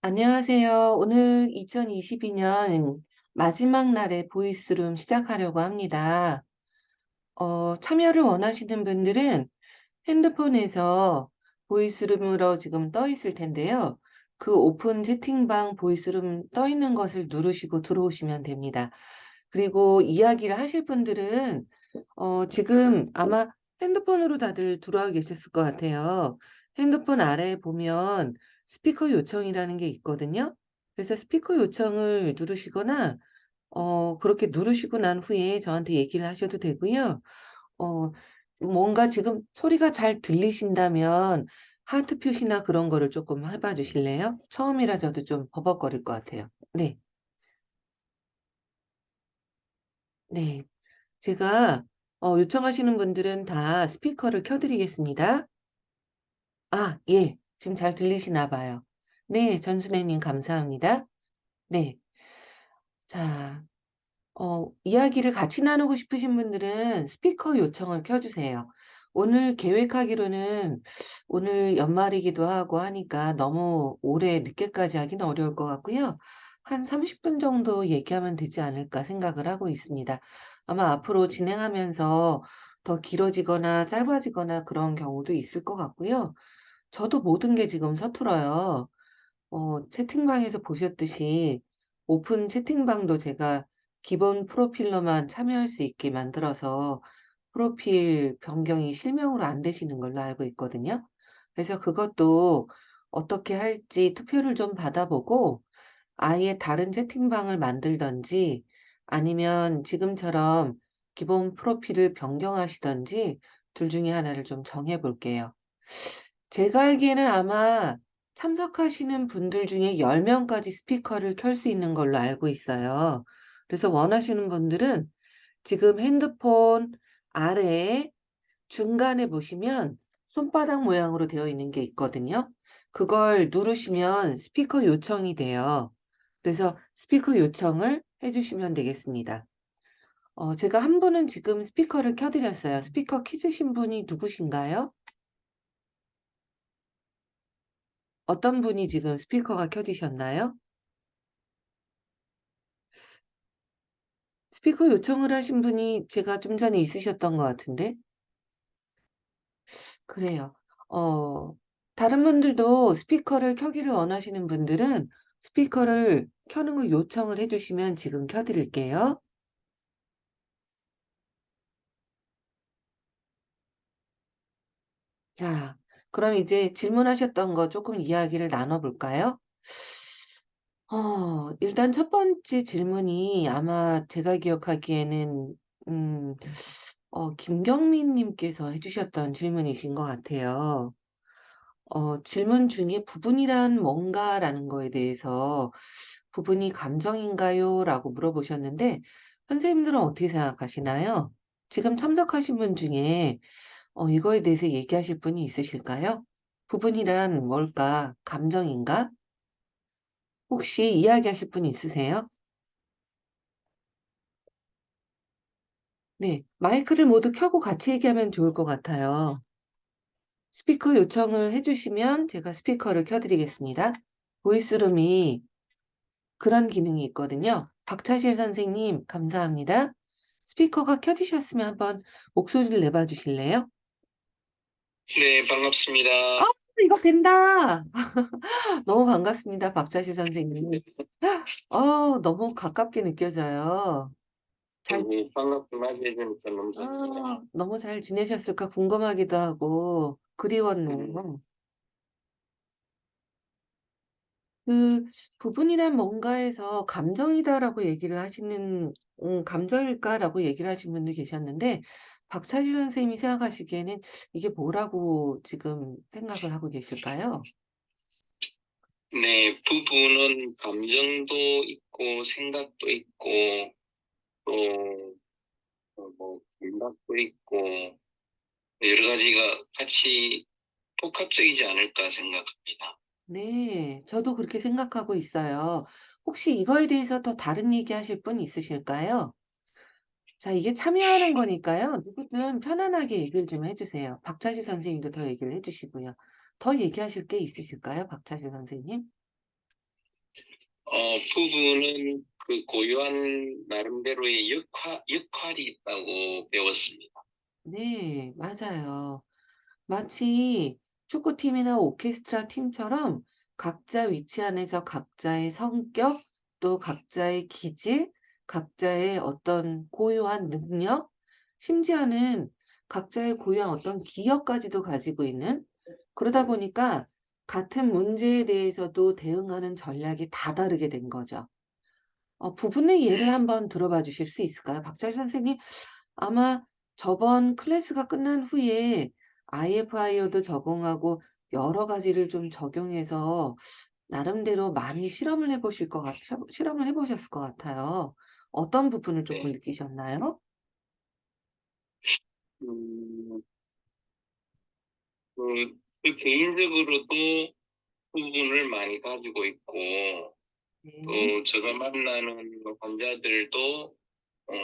안녕하세요. 오늘 2022년 마지막 날에 보이스룸 시작하려고 합니다. 참여를 원하시는 분들은 핸드폰에서 보이스룸으로 지금 떠 있을 텐데요. 그 오픈 채팅방 보이스룸 떠 있는 것을 누르시고 들어오시면 됩니다. 그리고 이야기를 하실 분들은 지금 아마 핸드폰으로 다들 들어와 계셨을 것 같아요. 핸드폰 아래에 보면 스피커 요청이라는 게 있거든요. 그래서 스피커 요청을 누르시거나 그렇게 누르시고 난 후에 저한테 얘기를 하셔도 되고요. 어 뭔가 지금 소리가 잘 들리신다면 하트 표시나 그런 거를 조금 해봐 주실래요? 처음이라 저도 좀 버벅거릴 것 같아요. 네. 네. 제가 요청하시는 분들은 다 스피커를 켜 드리겠습니다. 아 예. 지금 잘 들리시나 봐요. 네. 전순애 님 감사합니다. 네. 자 이야기를 같이 나누고 싶으신 분들은 스피커 요청을 켜 주세요. 오늘 계획하기로는 오늘 연말이기도 하고 하니까 너무 오래 늦게까지 하기는 어려울 것 같고요. 한 30분 정도 얘기하면 되지 않을까 생각을 하고 있습니다. 아마 앞으로 진행하면서 더 길어지거나 짧아지거나 그런 경우도 있을 것 같고요. 저도 모든 게 지금 서툴어요. 채팅방에서 보셨듯이 오픈 채팅방도 제가 기본 프로필로만 참여할 수 있게 만들어서 프로필 변경이 실명으로 안 되시는 걸로 알고 있거든요. 그래서 그것도 어떻게 할지 투표를 좀 받아보고 아예 다른 채팅방을 만들든지 아니면 지금처럼 기본 프로필을 변경하시든지 둘 중에 하나를 좀 정해 볼게요. 제가 알기에는 아마 참석하시는 분들 중에 10 명까지 스피커를 켤 수 있는 걸로 알고 있어요. 그래서 원하시는 분들은 지금 핸드폰 아래에 중간에 보시면 손바닥 모양으로 되어 있는 게 있거든요. 그걸 누르시면 스피커 요청이 돼요. 그래서 스피커 요청을 해 주시면 되겠습니다. 제가 한 분은 지금 스피커를 켜 드렸어요. 스피커 켜주신 분이 누구신가요? 어떤 분이 지금 스피커가 켜지셨나요? 스피커 요청을 하신 분이 제가 좀 전에 있으셨던 것 같은데. 그래요. 어 다른 분들도 스피커를 켜기를 원하시는 분들은 스피커를 켜는 걸 요청을 해 주시면 지금 켜 드릴게요. 자, 그럼 이제 질문하셨던 거 쪼끔 이야기를 나눠 볼까요? 일단 첫 번째 질문이 아마 제가 기억하기에는 음 김경민 님께서 해 주셨던 질문이신 것 같아요. 질문 중에 "부분이란 뭔가?"라는 거에 대해서 "부분이 감정인가요?"라고 물어보셨는데 선생님들은 어떻게 생각하시나요? 지금 참석하신 분 중에 이거에 대해서 얘기하실 분이 있으실까요? "부분이란 뭘까? 감정인가?" 혹시 이야기하실 분 있으세요? 네. 마이크를 모두 켜고 같이 얘기하면 좋을 것 같아요. 스피커 요청을 해 주시면 제가 스피커를 켜 드리겠습니다. 보이스룸이 그런 기능이 있거든요. 박차실 선생님 감사합니다. 스피커가 켜지셨으면 한번 목소리를 내봐 주실래요? 네, 반갑습니다. 아 이거 된다. 너무 반갑습니다, 박차실 선생님. 너무 가깝게 느껴져요. 잘 네, 반갑게 맞이해 주니까 너무 좋네요. 너무 잘 지내셨을까 궁금하기도 하고 그리웠네요. 그 부분이란 뭔가에서 "감정이다."라고 얘기를 하시는 "감정일까?"라고 얘기를 하신 분도 계셨는데 박차질 선생님이 생각하시기에는 이게 뭐라고 지금 생각을 하고 계실까요? 네, 부부는 감정도 있고 생각도 있고 또 뭐 감각도 있고 여러 가지가 같이 복합적이지 않을까 생각합니다. 네. 저도 그렇게 생각하고 있어요. 혹시 이거에 대해서 더 다른 얘기하실 분 있으실까요? 자 이게 참여하는 거니까요. 누구든 편안하게 얘기를 좀 해 주세요. 박차실 선생님도 더 얘기를 해 주시고요. 더 얘기하실 게 있으실까요? 박차실 선생님? 부부는 그 고유한 나름대로의 역할이 있다고 배웠습니다. 네, 맞아요. 마치 축구팀이나 오케스트라 팀처럼 각자 위치 안에서 각자의 성격, 또 각자의 기질, 각자의 어떤 고유한 능력, 심지어는 각자의 고유한 어떤 기억까지도 가지고 있는, 그러다 보니까 같은 문제에 대해서도 대응하는 전략이 다 다르게 된 거죠. 부분의 예를 한번 들어봐 주실 수 있을까요? 박철 선생님, 아마 저번 클래스가 끝난 후에 IFIO도 적용하고 여러 가지를 좀 적용해서 나름대로 많이 실험을 해보셨을 것 같아요. 어떤 부분을 조금 네. 느끼셨나요? 음, 그 개인적으로도 부분을 많이 가지고 있고, 네. 또 제가 만나는 환자들도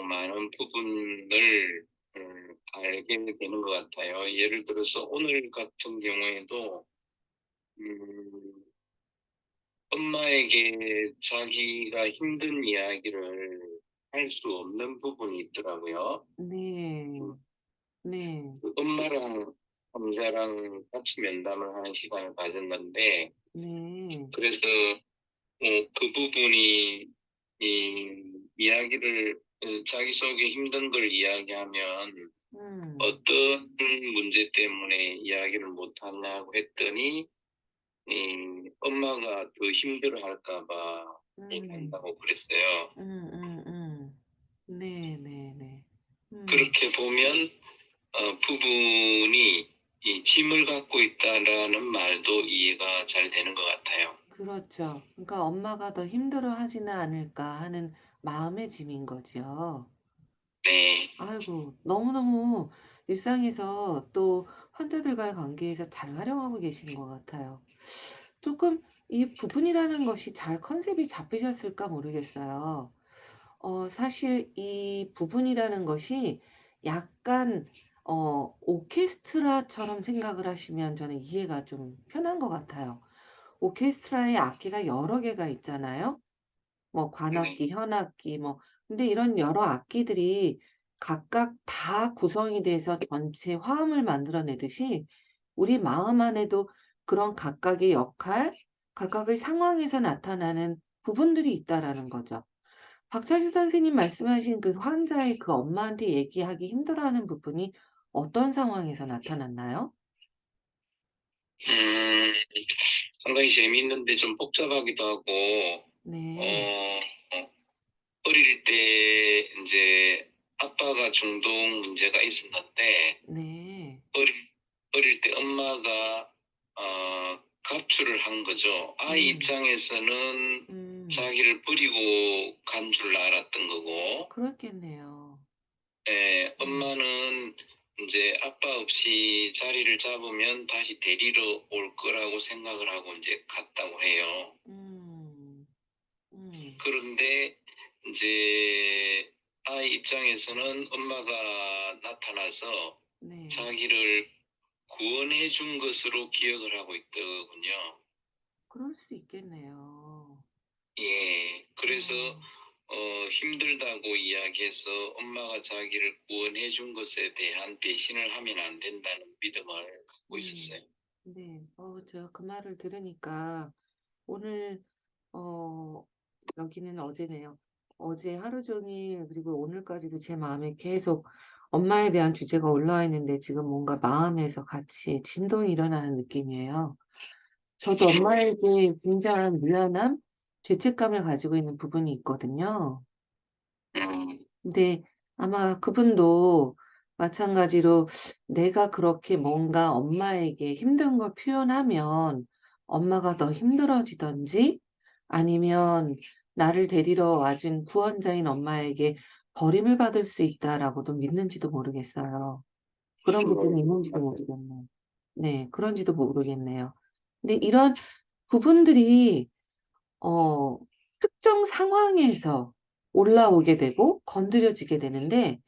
많은 부분을 알게 되는 것 같아요. 예를 들어서 오늘 같은 경우에도 음, 엄마에게 자기가 힘든 이야기를 할 수 없는 부분이 있더라고요. 네. 음, 네. 그 엄마랑 환자랑 같이 면담을 하는 시간을 가졌는데, 네. 그래서 그 부분이 이야기를 자기 속에 힘든 걸 이야기하면 음. 어떤 문제 때문에 이야기를 못 하냐고 했더니 엄마가 더 힘들어할까 봐 음. 얘기한다고 그랬어요. 네, 네, 네. 음. 그렇게 보면 부분이 이 짐을 갖고 있다라는 말도 이해가 잘 되는 것 같아요. 그렇죠. 그러니까 엄마가 더 힘들어 하지는 않을까 하는 마음의 짐인 거지요. 네, 아이고, 너무너무 일상에서 또 환자들과의 관계에서 잘 활용하고 계신 것 같아요. 조금 이 부분이라는 것이 잘 컨셉이 잡히셨을까 모르겠어요. 사실 이 부분이라는 것이 약간, 오케스트라처럼 생각을 하시면 저는 이해가 좀 편한 것 같아요. 오케스트라의 악기가 여러 개가 있잖아요. 뭐 네, 관악기, 현악기, 뭐 근데 이런 여러 악기들이 각각 다 구성이 돼서 전체 화음을 만들어내듯이 우리 마음 안에도 그런 각각의 역할, 각각의 상황에서 나타나는 부분들이 있다라는 거죠. 박철수 선생님 말씀하신 그 환자의 그 엄마한테 얘기하기 힘들어하는 부분이 어떤 상황에서 나타났나요? 음, 상당히 재미있는데 좀 복잡하기도 하고 네, 어, 어릴 때 이제 아빠가 중독 문제가 있었는데 네, 어릴, 어릴 때 엄마가 가출을 한 거죠. 아이 음, 입장에서는 음, 자기를 버리고 간 줄 알았던 거고, 그렇겠네요. 음. 엄마는 이제 아빠 없이 자리를 잡으면 다시 데리러 올 거라고 생각을 하고 이제 갔다고 해요. 음, 음, 그런데 이제 아이 입장에서는 엄마가 나타나서 네, 자기를 구원해 준 것으로 기억을 하고 있더군요. 그럴 수 있겠네요. 예, 그래서 어, 힘들다고 이야기해서 엄마가 자기를 구원해 준 것에 대한 배신을 하면 안 된다는 믿음을 갖고 있었어요. 네, 제가 그 말을 들으니까 오늘, 어, 여기는 어제네요. 어제 하루 종일, 그리고 오늘까지도 제 마음에 계속 엄마에 대한 주제가 올라와 있는데 지금 뭔가 마음에서 같이 진동이 일어나는 느낌이에요. 저도 엄마에게 굉장한 미안함, 죄책감을 가지고 있는 부분이 있거든요. 음, 근데 아마 그분도 마찬가지로 내가 그렇게 뭔가 엄마에게 힘든 걸 표현하면 엄마가 더 힘들어지던지 아니면 나를 데리러 와준 구원자인 엄마에게 버림을 받을 수 있다라고도 믿는지도 모르겠어요. 그런 부분이 있는지도 모르겠네요. 네, 그런지도 모르겠네요. 근데 이런 부분들이 어, 특정 상황에서 올라오게 되고 건드려지게 되는데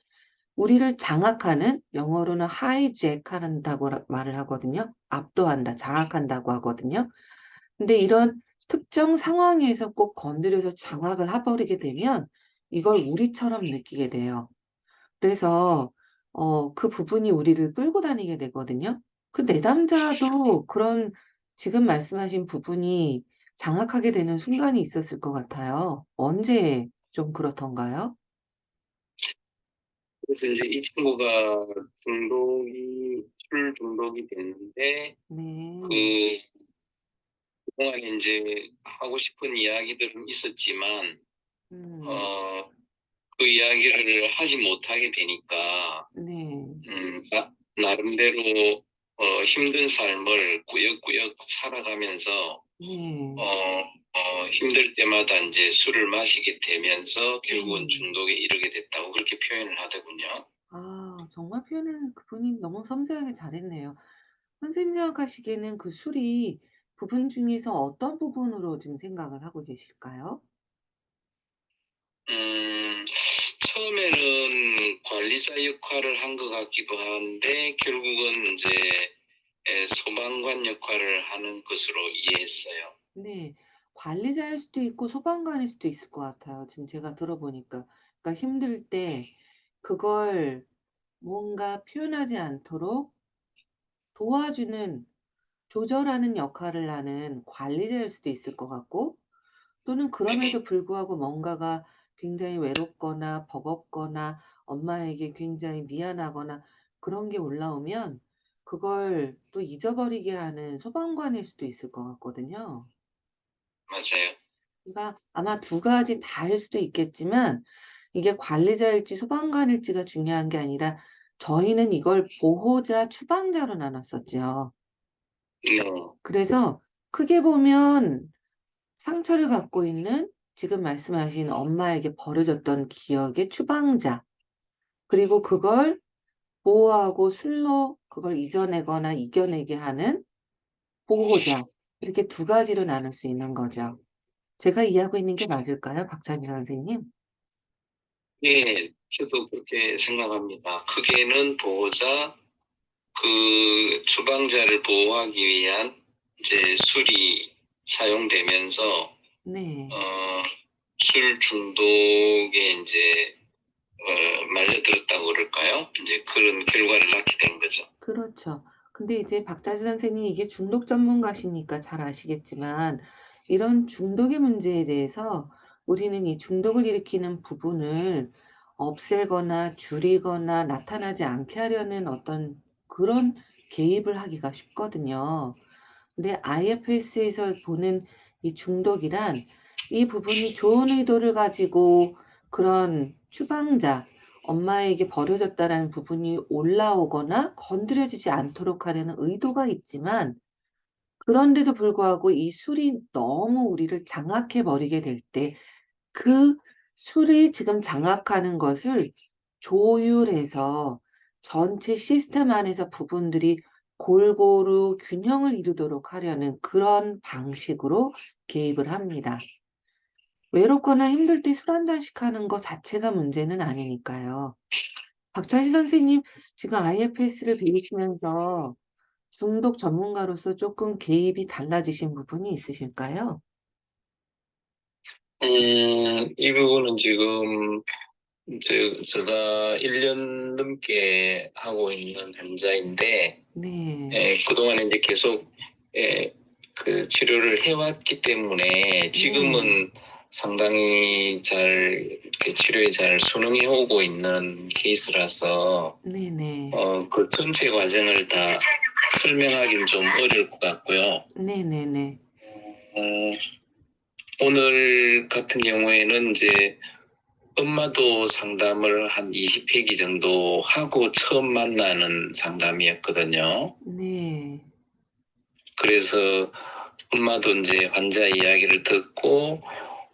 우리를 장악하는 영어로는 hijack 한다고 말을 하거든요. 압도한다, 장악한다고 하거든요. 근데 이런 특정 상황에서 꼭 건드려서 장악을 해버리게 되면 이걸 우리처럼 느끼게 돼요. 그래서 그 부분이 우리를 끌고 다니게 되거든요. 그 내담자도 그런 지금 말씀하신 부분이 장악하게 되는 순간이 있었을 것 같아요. 언제 좀 그렇던가요? 그래서 이제 이 친구가 술 중독이 됐는데, 네. 그, 그동안에 이제 하고 싶은 이야기들은 있었지만, 음, 어, 그 이야기를 하지 못하게 되니까, 네. 나름대로, 힘든 삶을 꾸역꾸역 살아가면서, 네. 힘들 때마다 이제 술을 마시게 되면서 결국은 음. 중독에 이르게 됐다고 그렇게 표현을 하더군요. 아, 정말 표현을 그분이 너무 섬세하게 잘했네요. 선생님 생각하시기에는 그 술이 부분 중에서 어떤 부분으로 지금 생각을 하고 계실까요? 음, 처음에는 관리자 역할을 한 것 같기도 한데 결국은 이제 소방관 역할을 하는 것으로 이해했어요. 네. 관리자일 수도 있고 소방관일 수도 있을 것 같아요. 지금 제가 들어보니까. 그러니까 힘들 때 그걸 뭔가 표현하지 않도록 도와주는, 조절하는 역할을 하는 관리자일 수도 있을 것 같고, 또는 네네, 그럼에도 불구하고 뭔가가 굉장히 외롭거나 버겁거나 엄마에게 굉장히 미안하거나 그런 게 올라오면 그걸 또 잊어버리게 하는 소방관일 수도 있을 것 같거든요. 맞아요. 그러니까 아마 두 가지 다일 수도 있겠지만 이게 관리자일지 소방관일지가 중요한 게 아니라 저희는 이걸 보호자, 추방자로 나눴었죠. 네, 그래서 크게 보면 상처를 갖고 있는 지금 말씀하신 엄마에게 벌어졌던 기억의 추방자, 그리고 그걸 보호하고 술로 그걸 잊어내거나 이겨내게 하는 보호자, 이렇게 두 가지로 나눌 수 있는 거죠. 제가 이해하고 있는 게 맞을까요, 박찬희 선생님? 예, 저도 그렇게 생각합니다. 크게는 보호자, 그 추방자를 보호하기 위한 이제 술이 사용되면서 네. 술 중독에 이제 말려들었다고 그럴까요? 이제 그런 결과를 낳게 된 거죠. 그렇죠. 근데 이제 박자지 선생님이 이게 중독 전문가시니까 잘 아시겠지만, 이런 중독의 문제에 대해서 우리는 이 중독을 일으키는 부분을 없애거나 줄이거나 나타나지 않게 하려는 어떤 그런 개입을 하기가 쉽거든요. 근데 IFS에서 보는 이 중독이란 이 부분이 좋은 의도를 가지고 그런 추방자, 엄마에게 버려졌다라는 부분이 올라오거나 건드려지지 않도록 하려는 의도가 있지만, 그런데도 불구하고 이 술이 너무 우리를 장악해 버리게 될 때 그 술이 지금 장악하는 것을 조율해서 전체 시스템 안에서 부분들이 골고루 균형을 이루도록 하려는 그런 방식으로 개입을 합니다. 외롭거나 힘들 때 술 한 잔씩 하는 거 자체가 문제는 아니니까요. 박찬시 선생님, 지금 IFS를 배우시면서 중독 전문가로서 조금 개입이 달라지신 부분이 있으실까요? 이 부분은 지금 제가 1년 넘게 하고 있는 환자인데, 네, 그동안에 이제 계속 그 치료를 해왔기 때문에 네, 지금은 상당히 잘 이렇게 치료에 잘 순응해 오고 있는 케이스라서 네네, 그 전체 과정을 다 설명하기는 좀 어려울 것 같고요. 네네네. 어, 오늘 같은 경우에는 이제 엄마도 상담을 한 20회기 정도 하고 처음 만나는 상담이었거든요. 네. 그래서 엄마도 이제 환자 이야기를 듣고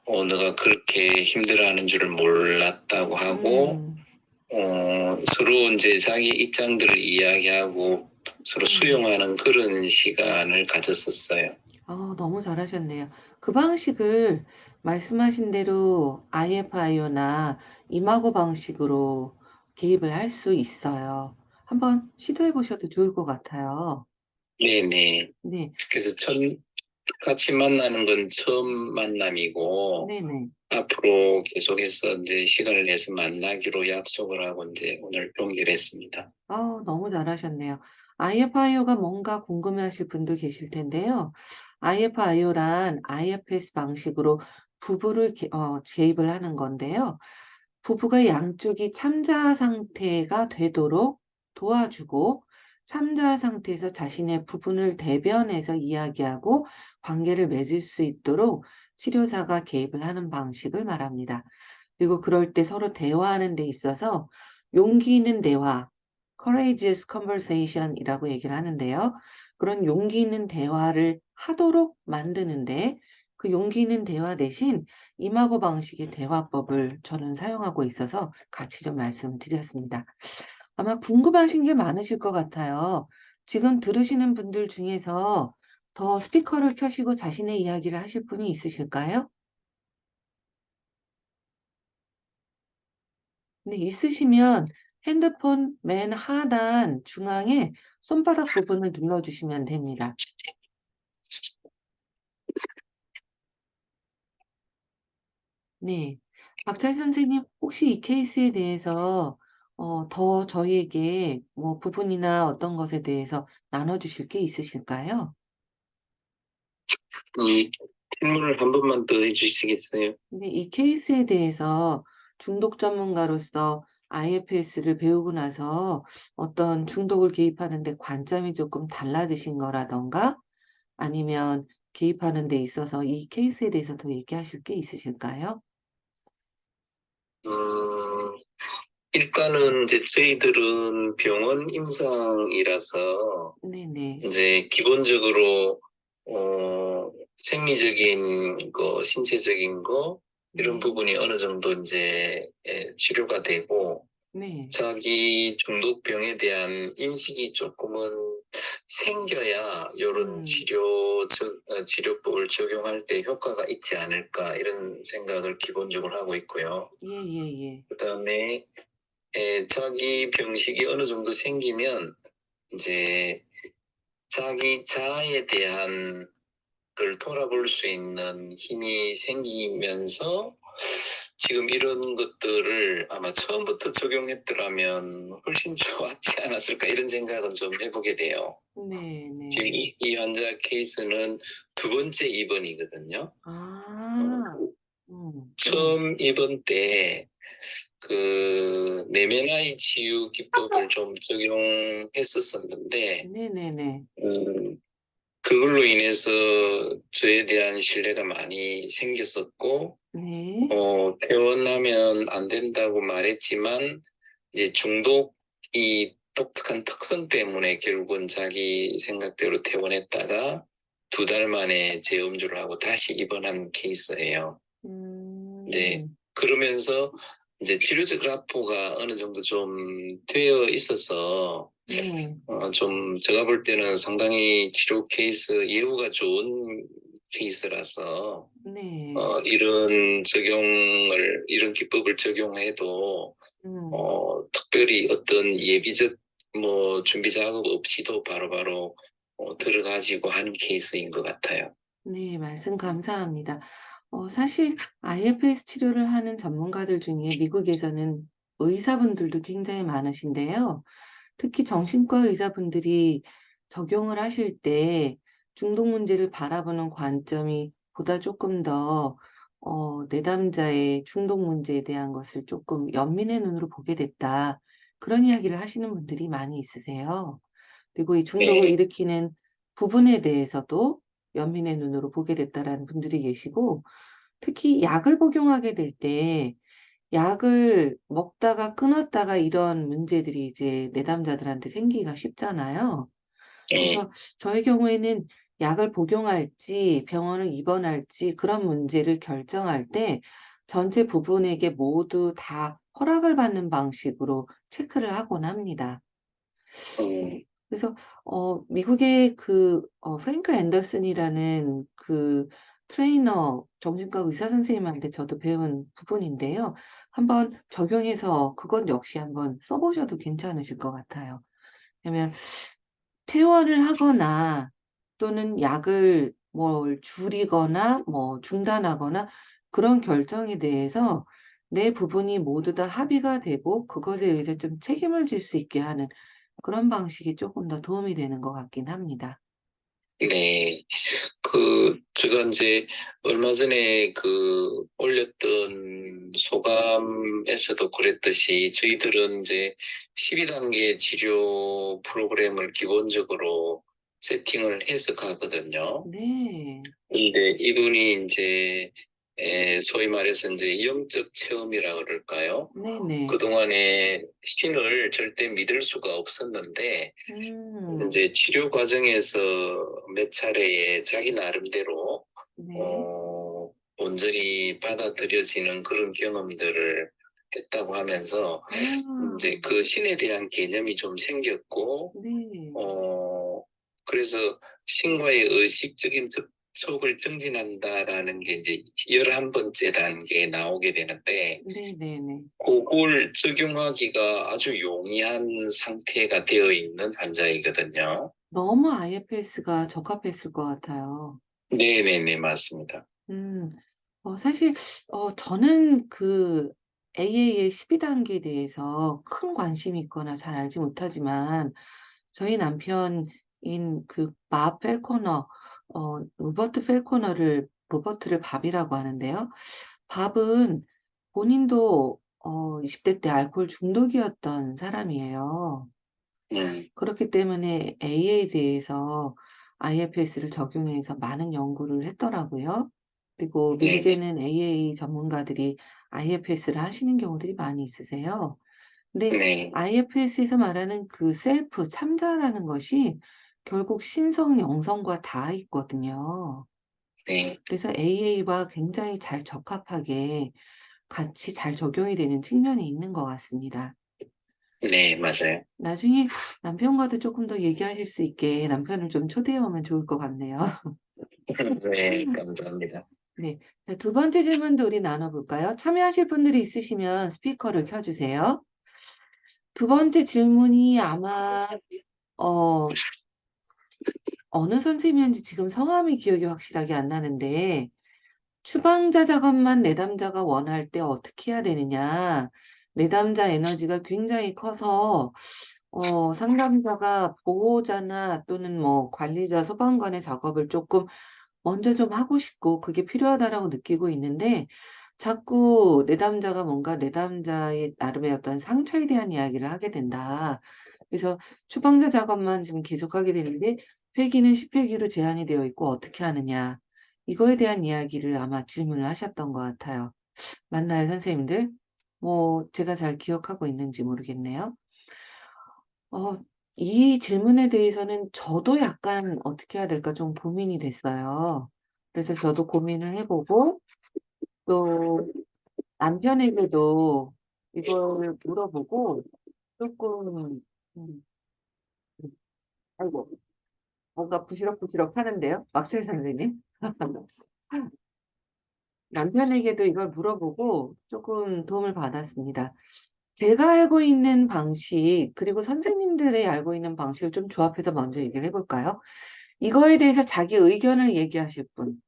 너가 그렇게 힘들어하는 줄을 몰랐다고 하고 음. 서로 이제 자기 입장들을 이야기하고 서로 음. 수용하는 그런 시간을 가졌었어요. 너무 잘하셨네요. 그 방식을 말씀하신 대로 IFIO나 이마고 방식으로 개입을 할 수 있어요. 한번 시도해 보셔도 좋을 것 같아요. 네네. 네. 그래서 같이 만나는 건 처음 만남이고, 네네. 앞으로 계속해서 이제 시간을 내서 만나기로 약속을 하고 이제 오늘 동결했습니다. 너무 잘하셨네요. IFIO가 뭔가 궁금해하실 분도 계실 텐데요. IFIO란 IFS 방식으로 부부를 개입을 하는 건데요. 부부가 양쪽이 참자 상태가 되도록 도와주고 참자 상태에서 자신의 부분을 대변해서 이야기하고 관계를 맺을 수 있도록 치료사가 개입을 하는 방식을 말합니다. 그리고 그럴 때 서로 대화하는 데 있어서 용기 있는 대화, courageous conversation이라고 얘기를 하는데요. 그런 용기 있는 대화를 하도록 만드는데 그 용기 있는 대화 대신 이마고 방식의 대화법을 저는 사용하고 있어서 같이 좀 말씀드렸습니다. 아마 궁금하신 게 많으실 것 같아요. 지금 들으시는 분들 중에서 더 스피커를 켜시고 자신의 이야기를 하실 분이 있으실까요? 네, 있으시면 핸드폰 맨 하단 중앙에 손바닥 부분을 눌러주시면 됩니다. 네. 박찬 선생님, 혹시 이 케이스에 대해서 더 저희에게 뭐 부분이나 어떤 것에 대해서 나눠주실 게 있으실까요? 이 질문을 한 번만 더 해주시겠어요? 근데 이 케이스에 대해서 중독 전문가로서 IFS를 배우고 나서 어떤 중독을 개입하는 데 관점이 조금 달라지신 거라던가 아니면 개입하는 데 있어서 이 케이스에 대해서 더 얘기하실 게 있으실까요? 음, 일단은 이제 저희들은 병원 임상이라서 네네. 이제 기본적으로 생리적인 거, 신체적인 거 이런 네. 부분이 어느 정도 이제 치료가 되고 네. 자기 중독병에 대한 인식이 조금은 생겨야 이런 음. 치료법을 적용할 때 효과가 있지 않을까 이런 생각을 기본적으로 하고 있고요. 예예예. 그다음에 자기 병식이 어느 정도 생기면 이제 자기 자아에 대한 걸 돌아볼 수 있는 힘이 생기면서 지금 이런 것들을 아마 처음부터 적용했더라면 훨씬 좋았지 않았을까 이런 생각은 좀 해보게 돼요. 지금 네네. 이 환자 케이스는 두 번째 입원이거든요. 아. 네. 처음 입원 때 그 내면화의 치유 기법을 좀 적용했었었는데 네네네. 음, 그걸로 인해서 저에 대한 신뢰가 많이 생겼었고 네. 퇴원하면 안 된다고 말했지만 이제 중독이 독특한 특성 때문에 결국은 자기 생각대로 퇴원했다가 두 달 만에 재음주를 하고 다시 입원한 케이스예요. 네. 음. 그러면서 이제 치료적 라포가 어느 정도 좀 되어 있어서 네. 좀 제가 볼 때는 상당히 치료 케이스 예후가 좋은 케이스라서 네. 이런 기법을 적용해도 음. 특별히 어떤 예비적 뭐 준비 작업 없이도 바로바로 들어가지고 하는 케이스인 것 같아요. 네. 말씀 감사합니다. 사실 IFS 치료를 하는 전문가들 중에 미국에서는 의사분들도 굉장히 많으신데요. 특히 정신과 의사분들이 적용을 하실 때 중독 문제를 바라보는 관점이 보다 조금 더 내담자의 중독 문제에 대한 것을 조금 연민의 눈으로 보게 됐다. 그런 이야기를 하시는 분들이 많이 있으세요. 그리고 이 중독을 네. 일으키는 부분에 대해서도 연민의 눈으로 보게 됐다라는 분들이 계시고 특히 약을 복용하게 될 때 약을 먹다가 끊었다가 이런 문제들이 이제 내담자들한테 생기기가 쉽잖아요. 네. 그래서 저의 경우에는 약을 복용할지 병원을 입원할지 그런 문제를 결정할 때 전체 부분에게 모두 다 허락을 받는 방식으로 체크를 하곤 합니다. 음, 그래서 미국의 프랭크 앤더슨이라는 그 트레이너 정신과 의사 선생님한테 저도 배운 부분인데요. 한번 적용해서 그건 역시 한번 써 보셔도 괜찮으실 것 같아요. 왜냐면 퇴원을 하거나 또는 약을 뭘 줄이거나 뭐 중단하거나 그런 결정에 대해서 내 부분이 모두 다 합의가 되고 그것에 의해서 좀 책임을 질 수 있게 하는 그런 방식이 조금 더 도움이 되는 것 같긴 합니다. 네. 제가 이제 얼마 전에 올렸던 소감에서도 그랬듯이 저희들은 이제 12단계 치료 프로그램을 기본적으로 세팅을 해서 가거든요. 네, 근데 이분이 이제 소위 말해서 이제 영적 체험이라 그럴까요? 네네, 그동안에 신을 절대 믿을 수가 없었는데 음, 이제 치료 과정에서 몇 차례에 자기 나름대로 네, 온전히 받아들여지는 그런 경험들을 했다고 하면서 아, 이제 그 신에 대한 개념이 좀 생겼고 네, 그래서 신과의 의식적인 접촉을 정진한다라는 게 이제 11번째 단계에 나오게 되는데 네네네. 그걸 적용하기가 아주 용이한 상태가 되어 있는 환자이거든요. 너무 IFS가 적합했을 것 같아요. 네네네, 맞습니다. 음, 사실, 저는 그 AA의 12단계에 대해서 큰 관심이 있거나 잘 알지 못하지만, 저희 남편인 밥 펠코너, 로버트를 밥이라고 하는데요. 밥은 본인도 20대 때 알코올 중독이었던 사람이에요. 음, 그렇기 때문에 A에 대해서 IFS를 적용해서 많은 연구를 했더라고요. 그리고 네네, 미국에는 AA 전문가들이 IFS를 하시는 경우들이 많이 있으세요. 근데 네, IFS에서 말하는 그 셀프, 참자라는 것이 결국 신성, 영성과 다 있거든요. 네, 그래서 AA와 굉장히 잘 적합하게 같이 잘 적용이 되는 측면이 있는 것 같습니다. 네, 맞아요. 나중에 남편과도 조금 더 얘기하실 수 있게 남편을 좀 초대해 오면 좋을 것 같네요. 네, 감사합니다. 네. 자, 두 번째 질문도 우리 나눠볼까요? 참여하실 분들이 있으시면 스피커를 켜주세요. 두 번째 질문이 아마, 어, 어느 선생님이었는지 지금 성함이 기억이 확실하게 안 나는데, 추방자 작업만 내담자가 원할 때 어떻게 해야 되느냐. 내담자 에너지가 굉장히 커서 상담자가 보호자나 또는 뭐 관리자, 소방관의 작업을 조금 먼저 좀 하고 싶고 그게 필요하다라고 느끼고 있는데 자꾸 내담자가 뭔가 내담자의 나름의 어떤 상처에 대한 이야기를 하게 된다. 그래서 추방자 작업만 지금 계속하게 되는데 회기는 10회기로 제한이 되어 있고 어떻게 하느냐. 이거에 대한 이야기를 아마 질문을 하셨던 것 같아요. 맞나요, 선생님들? 뭐 제가 잘 기억하고 있는지 모르겠네요. 어, 이 질문에 대해서는 저도 약간 어떻게 해야 될까 좀 고민이 됐어요. 그래서 저도 고민을 해보고 또 남편에게도 이걸 물어보고 조금, 음, 아이고, 뭔가 부시럭부시럭 하는데요. 막실 선생님. 남편에게도 이걸 물어보고 조금 도움을 받았습니다. 제가 알고 있는 방식, 그리고 선생님들이 알고 있는 방식을 좀 조합해서 먼저 얘기를 해볼까요? 이거에 대해서 자기 의견을 얘기하실 분.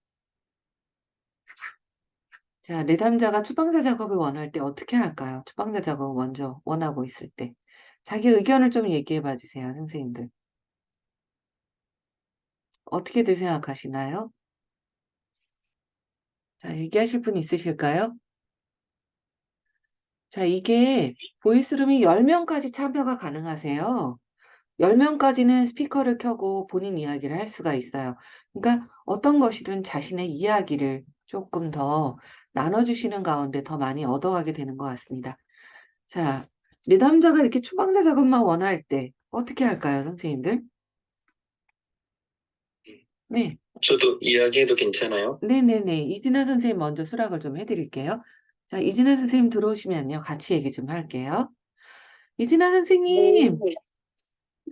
자, 내담자가 추방자 작업을 원할 때 어떻게 할까요? 추방자 작업을 먼저 원하고 있을 때. 자기 의견을 좀 얘기해 봐 주세요, 선생님들. 어떻게들 생각하시나요? 자, 얘기하실 분 있으실까요? 자, 이게 보이스룸이 10명까지 참여가 가능하세요. 10명까지는 스피커를 켜고 본인 이야기를 할 수가 있어요. 그러니까 어떤 것이든 자신의 이야기를 조금 더 나눠주시는 가운데 더 많이 얻어가게 되는 것 같습니다. 자, 내담자가 이렇게 추방자 작업만 원할 때 어떻게 할까요, 선생님들? 네, 저도 이야기해도 괜찮아요? 네네네. 이진아 선생님 먼저 수락을 좀 해드릴게요. 자, 이진아 선생님 들어오시면요. 같이 얘기 좀 할게요. 이진아 네, 선생님,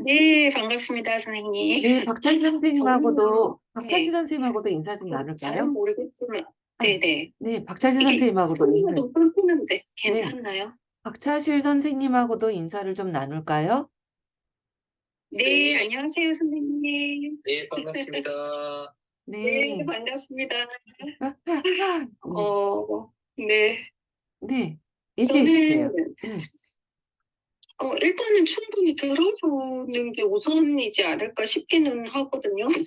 네, 반갑습니다, 선생님. 네, 박찬희 선생님하고도, 박찬희 네, 선생님하고도 인사 좀 잘 나눌까요? 모르겠지만, 아, 네네. 네, 박찬실 이게 선생님하고도 소리가 인사, 너무 끊기는데 네, 괜찮나요? 박차실 선생님하고도 인사를 좀 나눌까요? 네, 안녕하세요, 선생님. 네, 반갑습니다. 네. 반갑습니다. 네. 네. 네. 얘기해 저는, 주세요. 음. 일단은 충분히 들어주는 게 우선이지 않을까 싶기는 하거든요, 음.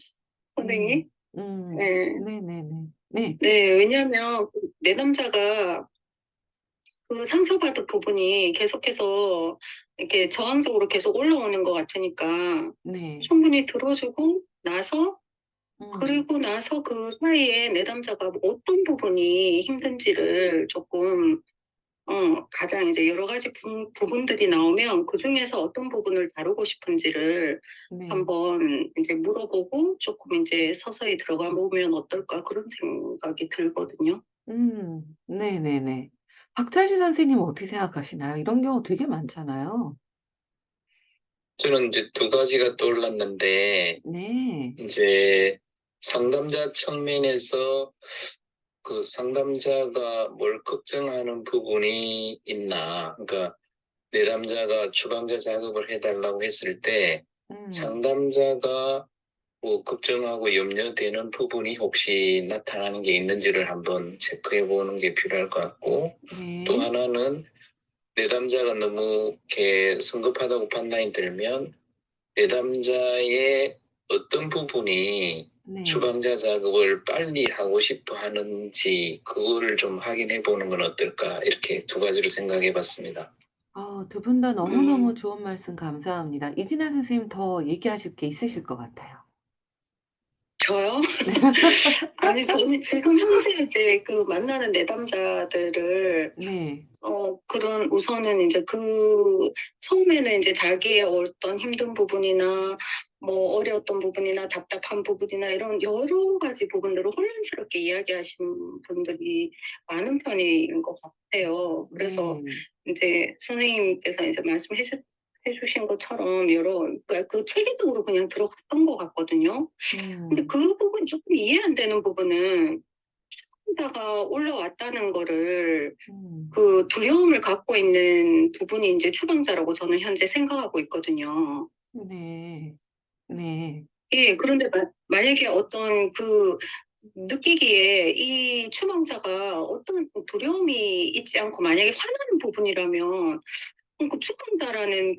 선생님. 네. 네네네. 네. 네, 왜냐면 그 내담자가 그 상처받은 부분이 계속해서 이렇게 저항적으로 계속 올라오는 것 같으니까 네. 충분히 들어주고 나서 음. 그리고 나서 그 사이에 내담자가 어떤 부분이 힘든지를 조금 가장 이제 여러 가지 부분들이 나오면 그중에서 어떤 부분을 다루고 싶은지를 네. 한번 이제 물어보고 조금 이제 서서히 들어가 보면 어떨까 그런 생각이 들거든요. 네네네. 박찬신 선생님은 어떻게 생각하시나요? 이런 경우 되게 많잖아요. 저는 이제 두 가지가 떠올랐는데, 네. 이제 상담자 측면에서 그 상담자가 뭘 걱정하는 부분이 있나. 그러니까 내담자가 주방자 작업을 해달라고 했을 때 음. 상담자가 뭐 걱정하고 염려되는 부분이 혹시 나타나는 게 있는지를 한번 체크해 보는 게 필요할 것 같고, 또 네. 하나는 내담자가 너무 이렇게 성급하다고 판단이 들면 내담자의 어떤 부분이 네. 주방자 작업을 빨리 하고 싶어 하는지 그거를 좀 확인해 보는 건 어떨까, 이렇게 두 가지로 생각해 봤습니다. 두 분 다 음, 너무너무 좋은 말씀 감사합니다. 이진아 선생님 더 얘기하실 게 있으실 것 같아요. 저요? 아니, 저는 지금 현재 이제 그 만나는 내담자들을 네. 그런 우선은 이제 처음에는 이제 자기의 어떤 힘든 부분이나 뭐 어려웠던 부분이나 답답한 부분이나 이런 여러 가지 부분들을 혼란스럽게 이야기하시는 분들이 많은 편인 것 같아요. 그래서 네. 이제 선생님께서 이제 해주신 것처럼 그러니까 그 체계적으로 그냥 들어갔던 것 같거든요. 근데 음. 그 부분 조금 이해 안 되는 부분은 다가 올라왔다는 거를 음. 그 두려움을 갖고 있는 부분이 이제 추방자라고 저는 현재 생각하고 있거든요. 네. 네. 예, 그런데 만약에 어떤 느끼기에 이 추방자가 어떤 두려움이 있지 않고 만약에 화나는 부분이라면 그 추방자라는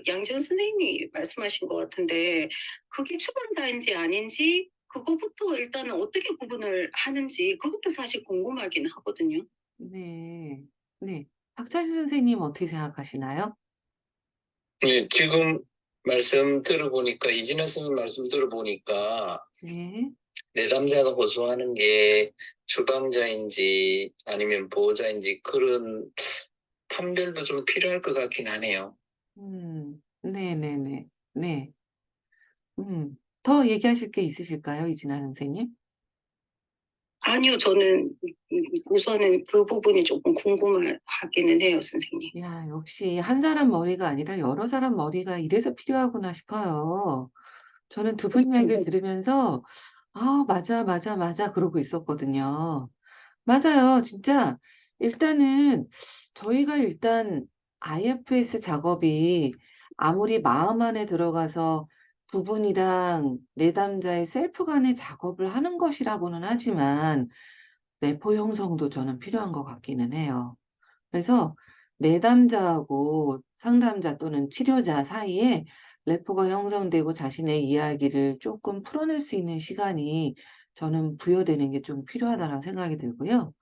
양지연 선생님이 말씀하신 것 같은데 그게 추방자인지 아닌지 그거부터 일단은 어떻게 구분을 하는지 그것도 사실 궁금하긴 하거든요. 네. 네. 박찬신 선생님 어떻게 생각하시나요? 네, 지금 말씀 들어보니까, 이진아 선생님 말씀 들어보니까 네. 내담자가 호소하는 게 주방자인지 아니면 보호자인지 그런 판별도 좀 필요할 것 같긴 하네요. 네네네. 네. 더 얘기하실 게 있으실까요, 이진아 선생님? 아니요, 저는 우선은 그 부분이 조금 궁금하기는 해요, 선생님. 야, 역시 한 사람 머리가 아니라 여러 사람 머리가 이래서 필요하구나 싶어요. 저는 두 분 이야기를 들으면서, 맞아, 맞아, 맞아, 그러고 있었거든요. 맞아요. 진짜, 일단은, 저희가 일단 IFS 작업이 아무리 마음 안에 들어가서 부분이랑 내담자의 셀프 간의 작업을 하는 것이라고는 하지만, 내포 형성도 저는 필요한 것 같기는 해요. 그래서 내담자하고 상담자 또는 치료자 사이에 래퍼가 형성되고 자신의 이야기를 조금 풀어낼 수 있는 시간이 저는 부여되는 게 좀 필요하다는 생각이 들고요.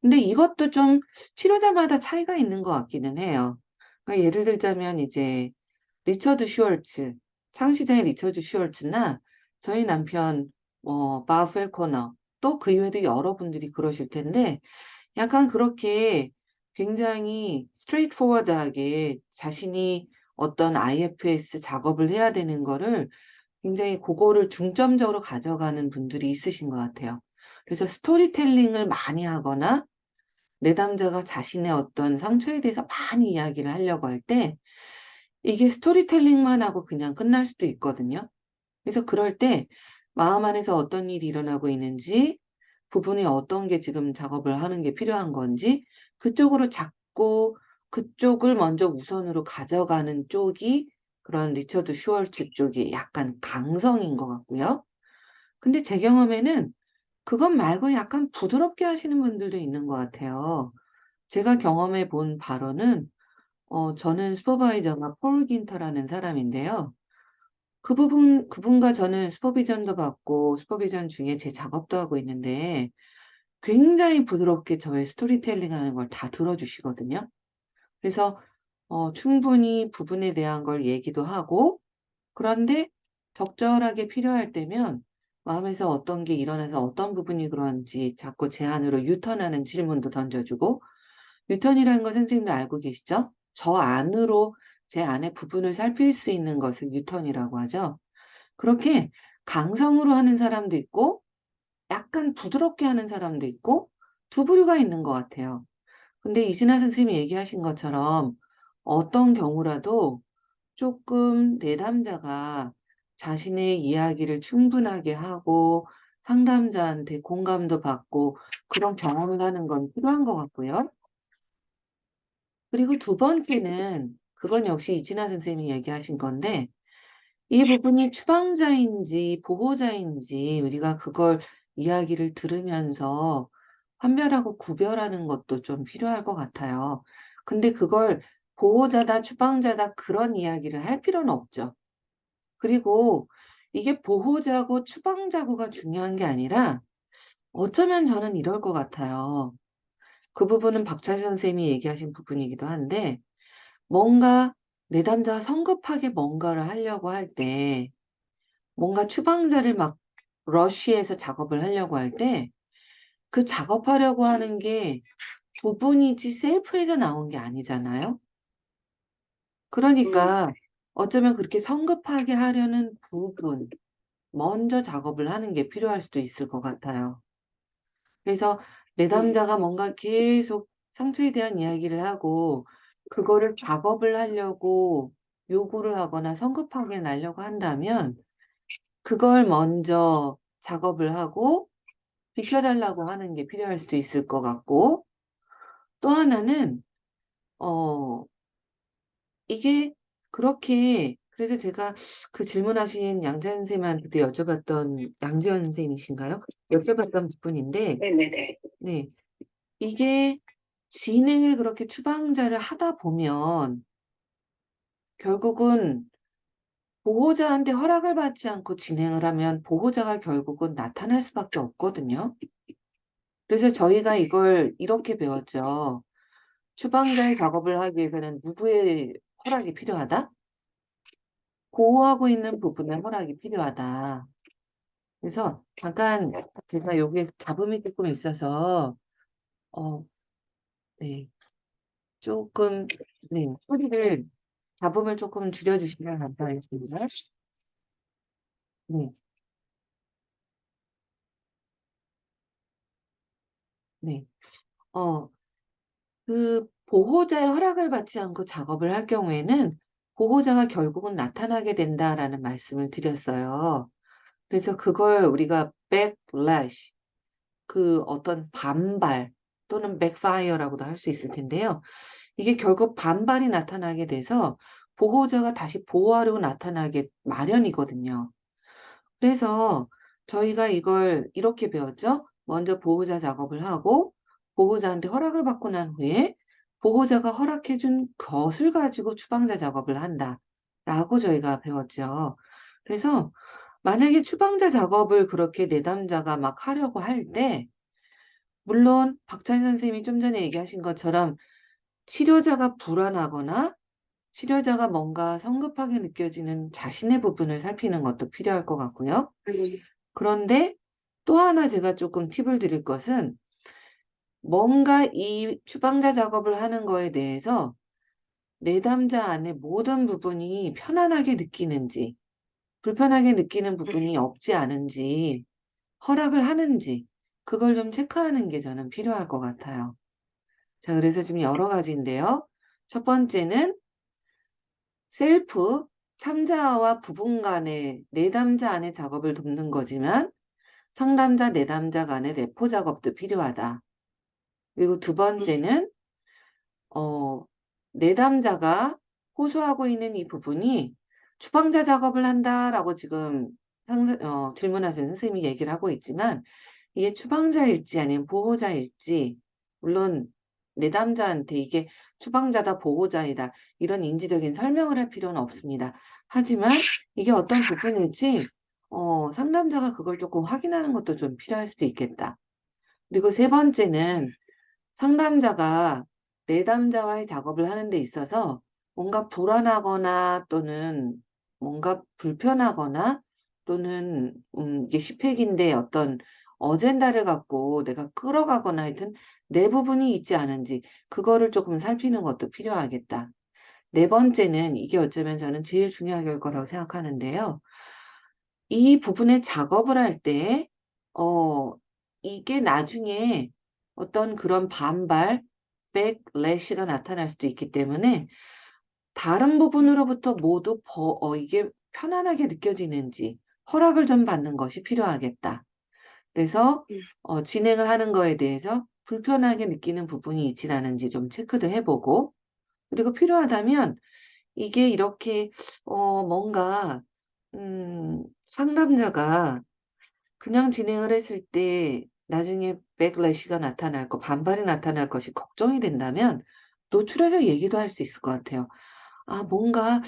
근데 이것도 좀 치료자마다 차이가 있는 것 같기는 해요. 그러니까 예를 들자면 이제 리처드 슈얼츠, 창시자의 리처드 슈얼츠나 저희 남편 바 펠코너 또 그 이외에도 여러분들이 그러실 텐데 약간 그렇게 굉장히 스트레이트포워드하게 자신이 어떤 IFS 작업을 해야 되는 거를 굉장히 그거를 중점적으로 가져가는 분들이 있으신 것 같아요. 그래서 스토리텔링을 많이 하거나 내담자가 자신의 어떤 상처에 대해서 많이 이야기를 하려고 할 때 이게 스토리텔링만 하고 그냥 끝날 수도 있거든요. 그래서 그럴 때 마음 안에서 어떤 일이 일어나고 있는지, 부분이 어떤 게 지금 작업을 하는 게 필요한 건지, 그쪽으로 자꾸 그쪽을 먼저 우선으로 가져가는 쪽이 그런 리처드 슈월츠 쪽이 약간 강성인 것 같고요. 근데 제 경험에는 그것 말고 약간 부드럽게 하시는 분들도 있는 것 같아요. 제가 경험해 본 바로는, 저는 슈퍼바이저가 폴 긴터라는 사람인데요. 그분과 저는 슈퍼비전도 받고, 슈퍼비전 중에 제 작업도 하고 있는데, 굉장히 부드럽게 저의 스토리텔링 하는 걸 다 들어주시거든요. 그래서, 충분히 부분에 대한 걸 얘기도 하고, 그런데 적절하게 필요할 때면 마음에서 어떤 게 일어나서 어떤 부분이 그런지 자꾸 제 안으로 유턴하는 질문도 던져주고, 유턴이라는 거 선생님도 알고 계시죠? 저 안으로 제 안의 부분을 살필 수 있는 것을 유턴이라고 하죠. 그렇게 강성으로 하는 사람도 있고, 약간 부드럽게 하는 사람도 있고, 두 부류가 있는 것 같아요. 근데 이진아 선생님이 얘기하신 것처럼 어떤 경우라도 조금 내담자가 자신의 이야기를 충분하게 하고 상담자한테 공감도 받고 그런 경험을 하는 건 필요한 것 같고요. 그리고 두 번째는 그건 역시 이진아 선생님이 얘기하신 건데 이 부분이 추방자인지 보호자인지 우리가 그걸 이야기를 들으면서 판별하고 구별하는 것도 좀 필요할 것 같아요. 근데 그걸 보호자다, 추방자다 그런 이야기를 할 필요는 없죠. 그리고 이게 보호자고 추방자고가 중요한 게 아니라 어쩌면 저는 이럴 것 같아요. 그 부분은 박찬 선생님이 얘기하신 부분이기도 한데 뭔가 내담자가 성급하게 뭔가를 하려고 할 때 뭔가 추방자를 막 러쉬해서 작업을 하려고 할 때 그 작업하려고 하는 게 부분이지 셀프에서 나온 게 아니잖아요. 그러니까 어쩌면 그렇게 성급하게 하려는 부분, 먼저 작업을 하는 게 필요할 수도 있을 것 같아요. 그래서 내담자가 뭔가 계속 상처에 대한 이야기를 하고 그거를 작업을 하려고 요구를 하거나 성급하게 나려고 한다면 그걸 먼저 작업을 하고 비켜달라고 하는 게 필요할 수도 있을 것 같고 또 하나는 어 이게 그렇게 그래서 제가 그 질문하신 양재현 선생님한테 그때 여쭤봤던 양재현 선생님이신가요? 여쭤봤던 부분인데 네네네. 네. 이게 진행을 그렇게 추방자를 하다 보면 결국은 보호자한테 허락을 받지 않고 진행을 하면 보호자가 결국은 나타날 수밖에 없거든요. 그래서 저희가 이걸 이렇게 배웠죠. 추방자의 작업을 하기 위해서는 누구의 허락이 필요하다? 보호하고 있는 부분의 허락이 필요하다. 그래서 잠깐 제가 여기에 잡음이 조금 있어서 어, 네. 조금 네. 소리를 잡음을 조금 줄여주시면 감사하겠습니다. 네. 네. 어, 그 보호자의 허락을 받지 않고 작업을 할 경우에는 보호자가 결국은 나타나게 된다라는 말씀을 드렸어요. 그래서 그걸 우리가 backlash, 그 어떤 반발 또는 backfire라고도 할 수 있을 텐데요. 이게 결국 반발이 나타나게 돼서 보호자가 다시 보호하려고 나타나게 마련이거든요. 그래서 저희가 이걸 이렇게 배웠죠. 먼저 보호자 작업을 하고 보호자한테 허락을 받고 난 후에 보호자가 허락해준 것을 가지고 추방자 작업을 한다라고 저희가 배웠죠. 그래서 만약에 추방자 작업을 그렇게 내담자가 막 하려고 할 때, 물론 박찬희 선생님이 좀 전에 얘기하신 것처럼 치료자가 불안하거나 치료자가 뭔가 성급하게 느껴지는 자신의 부분을 살피는 것도 필요할 것 같고요. 그런데 또 하나 제가 조금 팁을 드릴 것은 뭔가 이 추방자 작업을 하는 거에 대해서 내담자 안에 모든 부분이 편안하게 느끼는지, 불편하게 느끼는 부분이 없지 않은지, 허락을 하는지, 그걸 좀 체크하는 게 저는 필요할 것 같아요. 자, 그래서 지금 여러 가지인데요. 첫 번째는 셀프, 참자와 부분 간의 내담자 안의 작업을 돕는 거지만 상담자, 내담자 간의 레포 작업도 필요하다. 그리고 두 번째는 내담자가 호소하고 있는 이 부분이 추방자 작업을 한다라고 지금 질문하신 선생님이 얘기를 하고 있지만 이게 추방자일지 아니면 보호자일지 물론 내담자한테 이게 추방자다 보호자이다 이런 인지적인 설명을 할 필요는 없습니다. 하지만 이게 어떤 부분일지 상담자가 그걸 조금 확인하는 것도 좀 필요할 수도 있겠다. 그리고 세 번째는 상담자가 내담자와의 작업을 하는 데 있어서 뭔가 불안하거나 또는 뭔가 불편하거나 또는 이게 시팩인데 어떤 어젠다를 갖고 내가 끌어가거나 하여튼 내 부분이 있지 않은지 그거를 조금 살피는 것도 필요하겠다. 네 번째는 이게 어쩌면 저는 제일 중요할 거라고 생각하는데요. 이 부분의 작업을 할 때, 이게 나중에 어떤 그런 반발, 백래시가 나타날 수도 있기 때문에 다른 부분으로부터 모두 이게 편안하게 느껴지는지 허락을 좀 받는 것이 필요하겠다. 그래서 진행을 하는 거에 대해서 불편하게 느끼는 부분이 있진 않은지 좀 체크도 해보고 그리고 필요하다면 이게 이렇게 뭔가 상담자가 그냥 진행을 했을 때 나중에 백래시가 나타날 반발이 나타날 것이 걱정이 된다면 노출해서 얘기도 할 수 있을 것 같아요. 아, 뭔가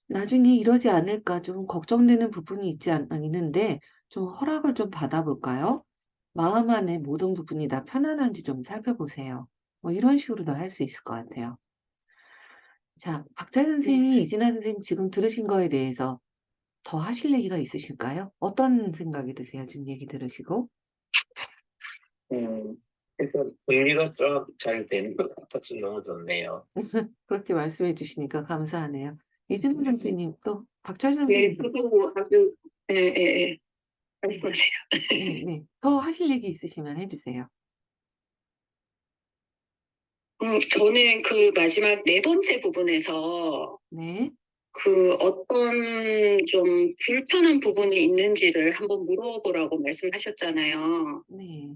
나중에 이러지 않을까 좀 걱정되는 부분이 있는데 좀 허락을 좀 받아볼까요? 마음 안에 모든 부분이 다 편안한지 좀 살펴보세요. 뭐 이런 식으로도 할 수 있을 것 같아요. 자, 박자 선생님이 이진아 선생님 지금 들으신 거에 대해서 더 하실 얘기가 있으실까요? 어떤 생각이 드세요? 지금 얘기 들으시고? 그래서 분리가 좀 잘 되는 것 같아서 너무 좋네요. 그렇게 말씀해 주시니까 감사하네요. 이진우 선생님 또 박철 네, 선생님 저도 아주, 예, 예, 예. 말씀하세요. 네, 네. 더 하실 얘기 있으시면 해주세요. 저는 그 마지막 네 번째 부분에서 네, 그 어떤 좀 불편한 부분이 있는지를 한번 물어보라고 말씀하셨잖아요. 네,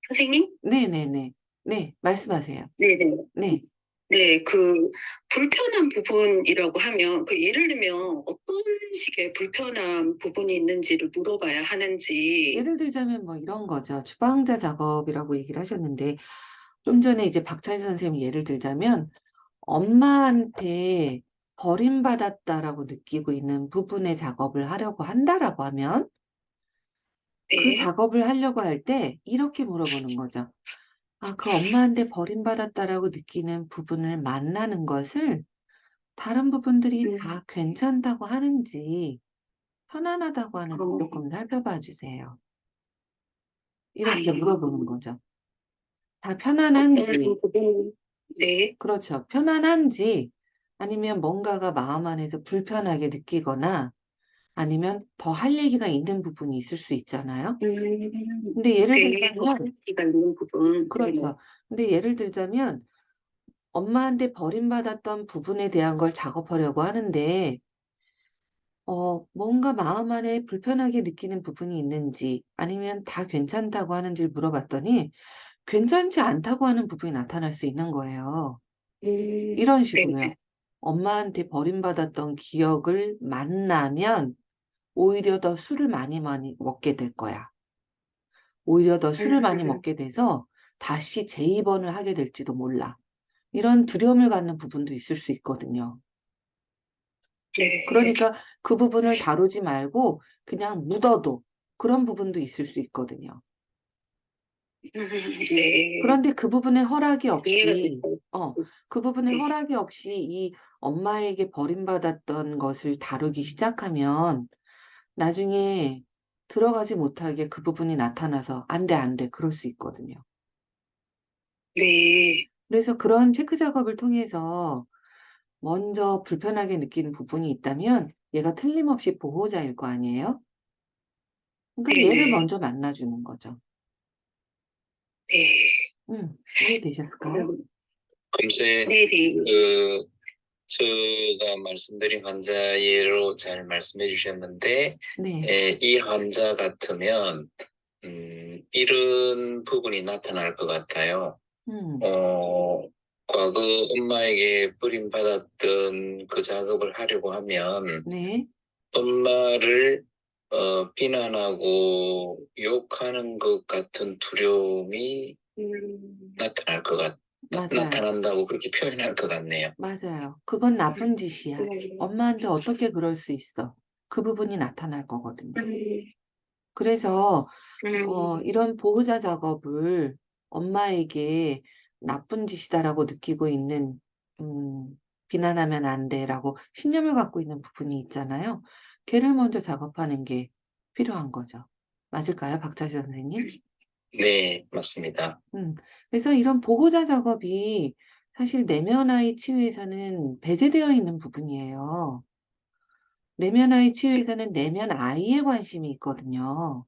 선생님? 네, 네, 네, 네, 말씀하세요. 네네. 네, 네, 그 불편한 부분이라고 하면 그 예를 들면 어떤 식의 불편한 부분이 있는지를 물어봐야 하는지. 예를 들자면 뭐 이런 거죠. 주방자 작업이라고 얘기를 하셨는데 좀 전에 이제 박찬희 선생님 예를 들자면 엄마한테 버림받았다라고 느끼고 있는 부분의 작업을 하려고 한다라고 하면 그 네. 작업을 하려고 할 때 이렇게 물어보는 거죠. 아, 그 엄마한테 버림받았다라고 느끼는 부분을 만나는 것을 다른 부분들이 다 괜찮다고 하는지 편안하다고 하는지 어, 조금 살펴봐 주세요. 이렇게 물어보는 거죠. 다 편안한지, 어떤 부분, 네. 그렇죠. 편안한지 아니면 뭔가가 마음 안에서 불편하게 느끼거나 아니면 더 할 얘기가 있는 부분이 있을 수 있잖아요. 근데 예를 네, 더 들자면, 할기가 있는 부분. 네네. 그렇죠. 근데 예를 들자면 엄마한테 버림받았던 부분에 대한 걸 작업하려고 하는데, 뭔가 마음 안에 불편하게 느끼는 부분이 있는지 아니면 다 괜찮다고 하는지를 물어봤더니 괜찮지 않다고 하는 부분이 나타날 수 있는 거예요. 이런 식으로요. 네네. 엄마한테 버림받았던 기억을 만나면 오히려 더 술을 많이 많이 먹게 될 거야. 오히려 더 술을 많이 먹게 돼서 다시 재입원을 하게 될지도 몰라. 이런 두려움을 갖는 부분도 있을 수 있거든요. 네. 그러니까 그 부분을 다루지 말고 그냥 묻어도 그런 부분도 있을 수 있거든요. 네. 그런데 그 부분에 허락이 이해가 없이, 됐어요. 그 부분에 네. 허락이 없이 이 엄마에게 버림받았던 것을 다루기 시작하면 나중에 들어가지 못하게 그 부분이 나타나서 안 돼, 안 돼. 그럴 수 있거든요. 네. 그래서 그런 체크 작업을 통해서 먼저 불편하게 느끼는 부분이 있다면 얘가 틀림없이 보호자일 거 아니에요? 그러니까 얘를 네네. 먼저 만나주는 거죠. 네. 이해되셨을까요? 금세 네네. 그 제가 말씀드린 환자 예로 잘 말씀해 주셨는데 네. 이 환자 같으면 이런 부분이 나타날 것 같아요. 음, 과거 엄마에게 버림받았던 그 작업을 하려고 하면 네. 엄마를 비난하고 욕하는 것 같은 두려움이 나타날 것 맞아요. 나타난다고 그렇게 표현할 것 같네요. 맞아요. 그건 나쁜 짓이야. 네. 엄마한테 어떻게 그럴 수 있어? 그 부분이 나타날 거거든요. 그래서 이런 보호자 작업을 엄마에게 나쁜 짓이다라고 느끼고 있는, 비난하면 안 돼라고 신념을 갖고 있는 부분이 있잖아요. 걔를 먼저 작업하는 게 필요한 거죠. 맞을까요, 박철 선생님? 네, 맞습니다. 음, 그래서 이런 보호자 작업이 사실 내면 아이 치유에서는 배제되어 있는 부분이에요. 내면 아이 치유에서는 내면 아이에 관심이 있거든요.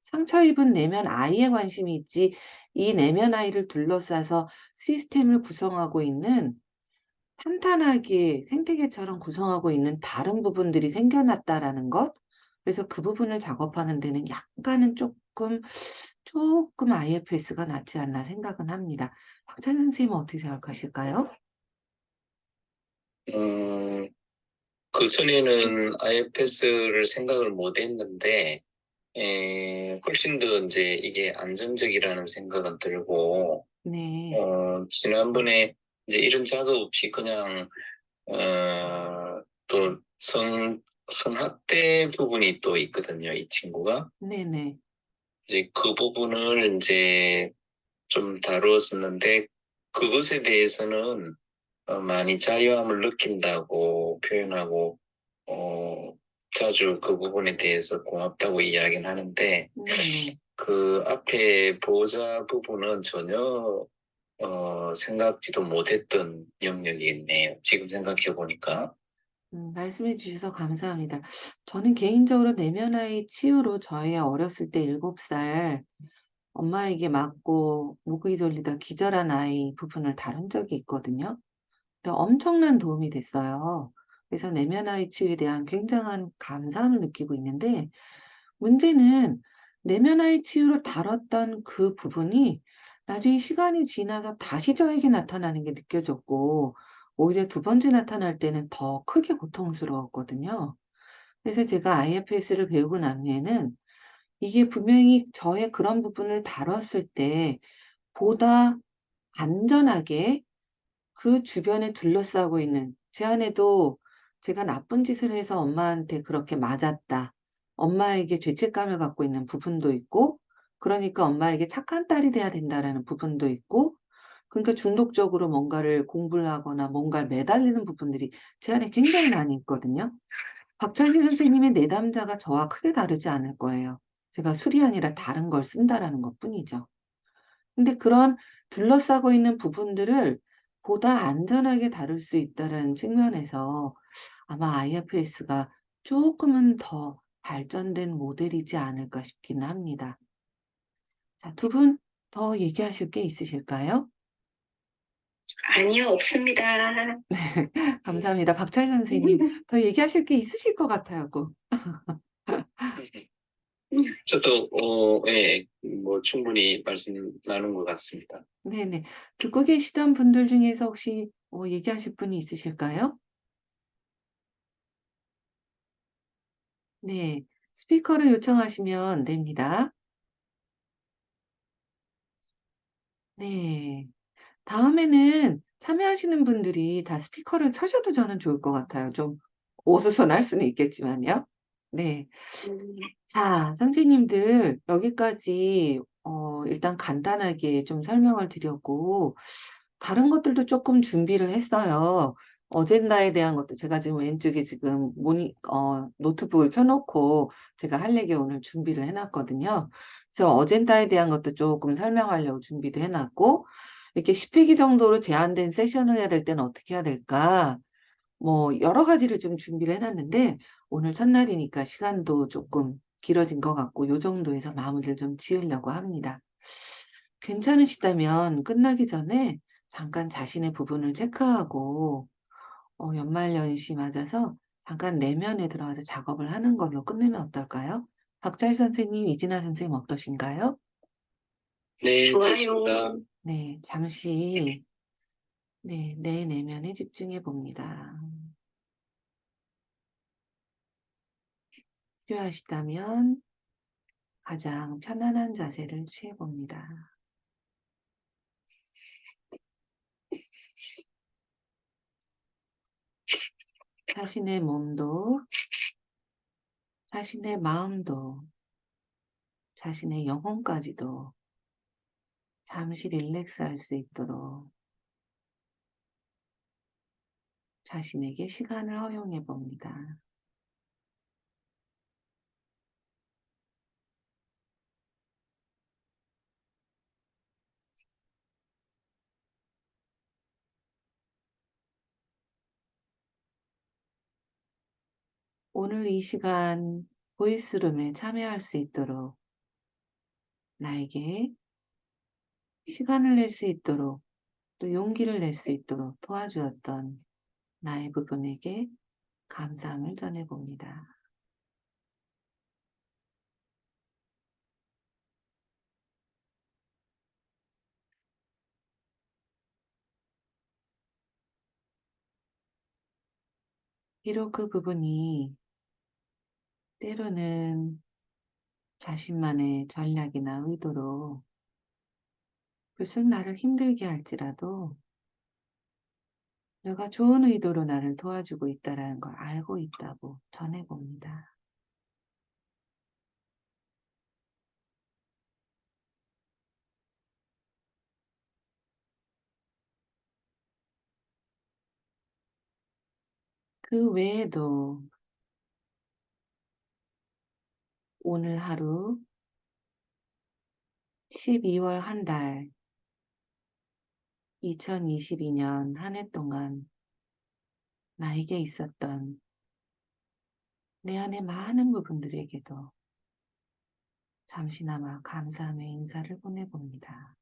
상처 입은 내면 아이에 관심이 있지, 이 내면 아이를 둘러싸서 시스템을 구성하고 있는, 탄탄하게 생태계처럼 구성하고 있는 다른 부분들이 생겨났다라는 것. 그래서 그 부분을 작업하는 데는 약간은 조금 IFS가 낫지 않나 생각은 합니다. 박찬 선생님은 어떻게 생각하실까요? 음, 그 전에는 IFS를 생각을 못 했는데, 훨씬 더 이제 이게 안정적이라는 생각은 들고, 네, 지난번에 이제 이런 작업 없이 그냥, 또 성학대 부분이 또 있거든요, 이 친구가. 네네. 이제 그 부분을 이제 좀 다루었었는데, 그것에 대해서는 많이 자유함을 느낀다고 표현하고, 어, 자주 그 부분에 대해서 고맙다고 이야기는 하는데, 네네. 그 앞에 보호자 부분은 전혀 생각지도 못했던 영역이 있네요. 지금 생각해 보니까. 말씀해 주셔서 감사합니다. 저는 개인적으로 내면 아이 치유로 저의 어렸을 때 7살 엄마에게 맞고 목이 졸리다 기절한 아이 부분을 다룬 적이 있거든요. 근데 엄청난 도움이 됐어요. 그래서 내면 아이 치유에 대한 굉장한 감사함을 느끼고 있는데, 문제는 내면 아이 치유로 다뤘던 그 부분이 나중에 시간이 지나서 다시 저에게 나타나는 게 느껴졌고, 오히려 두 번째 나타날 때는 더 크게 고통스러웠거든요. 그래서 제가 IFS를 배우고 난 후에는 이게 분명히 저의 그런 부분을 다뤘을 때 보다 안전하게 그 주변에 둘러싸고 있는, 제 안에도 제가 나쁜 짓을 해서 엄마한테 그렇게 맞았다, 엄마에게 죄책감을 갖고 있는 부분도 있고, 그러니까 엄마에게 착한 딸이 돼야 된다라는 부분도 있고, 그러니까 중독적으로 뭔가를 공부를 하거나 뭔가를 매달리는 부분들이 제 안에 굉장히 많이 있거든요. 박철민 선생님의 내담자가 저와 크게 다르지 않을 거예요. 제가 술이 아니라 다른 걸 쓴다라는 것뿐이죠. 근데 그런 둘러싸고 있는 부분들을 보다 안전하게 다룰 수 있다는 측면에서 아마 IFS가 조금은 더 발전된 모델이지 않을까 싶기는 합니다. 자, 두 분 더 얘기하실 게 있으실까요? 아니요, 없습니다. 감사합니다. 박철 선생님, 더 얘기하실 게 있으실 것 같아요. 저도 예, 뭐 충분히 말씀 나눈 것 같습니다. 네네. 듣고 계시던 분들 중에서 혹시 얘기하실 분이 있으실까요? 네. 스피커를 요청하시면 됩니다. 네. 다음에는 참여하시는 분들이 다 스피커를 켜셔도 저는 좋을 것 같아요. 좀 어수선할 수는 있겠지만요. 네. 음, 자, 선생님들 여기까지 일단 간단하게 좀 설명을 드렸고, 다른 것들도 조금 준비를 했어요. 어젠다에 대한 것도 제가 지금 왼쪽에 지금 노트북을 켜놓고 제가 할 얘기 오늘 준비를 해놨거든요. 그래서 어젠다에 대한 것도 조금 설명하려고 준비도 해놨고, 이렇게 10회기 정도로 제한된 세션을 해야 될 때는 어떻게 해야 될까? 뭐 여러 가지를 좀 준비를 해놨는데, 오늘 첫날이니까 시간도 조금 길어진 것 같고 요 정도에서 마무리를 좀 지으려고 합니다. 괜찮으시다면 끝나기 전에 잠깐 자신의 부분을 체크하고 연말연시 맞아서 잠깐 내면에 들어가서 작업을 하는 걸로 끝내면 어떨까요? 박잘 선생님, 이진아 선생님 어떠신가요? 네, 좋아요. 좋습니다. 네, 잠시 내 내면에 집중해 봅니다. 필요하시다면 가장 편안한 자세를 취해봅니다. 자신의 몸도, 자신의 마음도, 자신의 영혼까지도 잠시 릴렉스 할 수 있도록 자신에게 시간을 허용해 봅니다. 오늘 이 시간 보이스룸에 참여할 수 있도록 나에게 시간을 낼 수 있도록 또 용기를 낼 수 있도록 도와주었던 나의 부분에게 감사함을 전해봅니다. 비록 그 부분이 때로는 자신만의 전략이나 의도로 불쑥 나를 힘들게 할지라도 내가 좋은 의도로 나를 도와주고 있다는 걸 알고 있다고 전해봅니다. 그 외에도 오늘 하루 12월 한 달 2022년 한 해 동안 나에게 있었던 내 안의 많은 부분들에게도 잠시나마 감사함의 인사를 보내봅니다.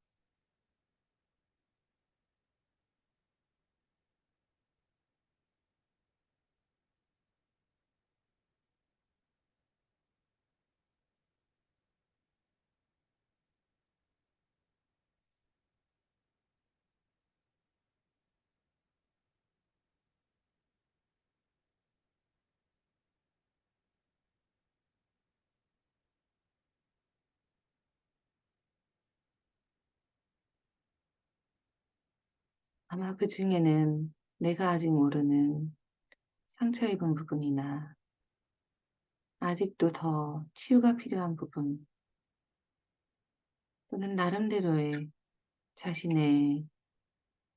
아마 그 중에는 내가 아직 모르는 상처 입은 부분이나 아직도 더 치유가 필요한 부분 또는 나름대로의 자신의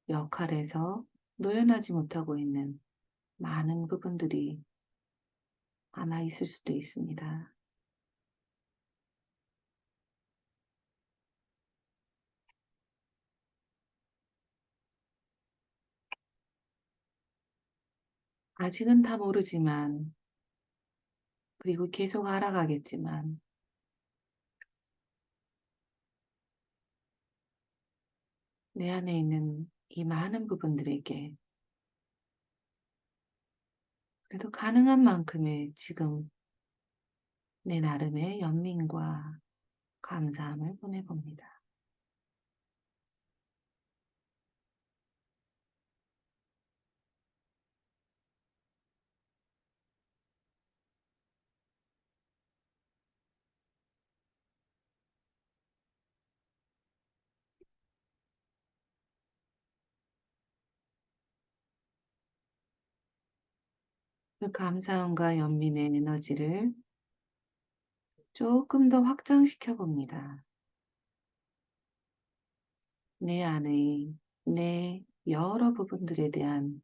역할에서 노연하지 못하고 있는 많은 부분들이 아마 있을 수도 있습니다. 아직은 다 모르지만 그리고 계속 알아가겠지만 내 안에 있는 이 많은 부분들에게 그래도 가능한 만큼의 지금 내 나름의 연민과 감사함을 보내봅니다. 그 감사함과 연민의 에너지를 조금 더 확장시켜 봅니다. 내 안의 내 여러 부분들에 대한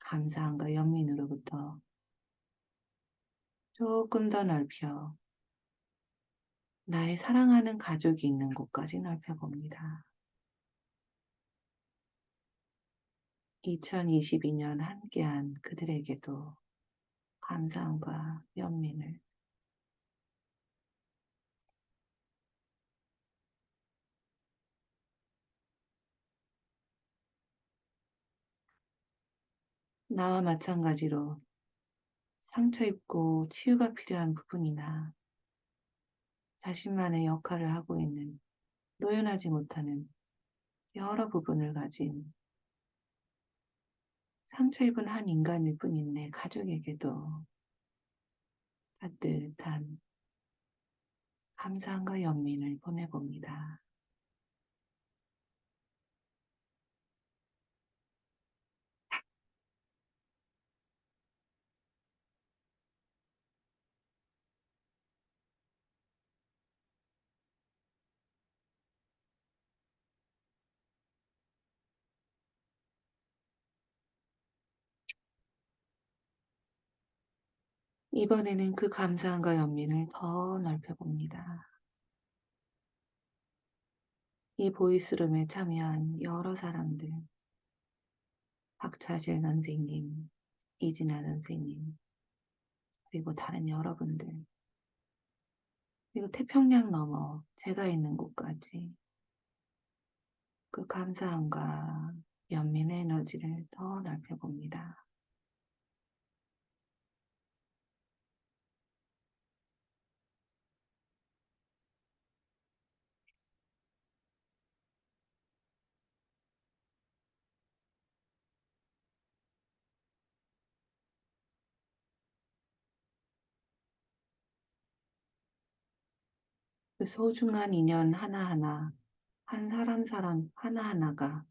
감사함과 연민으로부터 조금 더 넓혀 나의 사랑하는 가족이 있는 곳까지 넓혀봅니다. 2022년 함께한 그들에게도 감사함과 연민을 나와 마찬가지로 상처 입고 치유가 필요한 부분이나 자신만의 역할을 하고 있는 노연하지 못하는 여러 부분을 가진 상처 입은 한 인간일 뿐인 내 가족에게도 따뜻한 감사함과 연민을 보내봅니다. 이번에는 그 감사함과 연민을 더 넓혀봅니다. 이 보이스룸에 참여한 여러 사람들, 박차실 선생님, 이진아 선생님, 그리고 다른 여러분들, 그리고 태평양 넘어 제가 있는 곳까지 그 감사함과 연민의 에너지를 더 넓혀봅니다. 그 소중한 인연 하나하나, 한 사람 하나하나가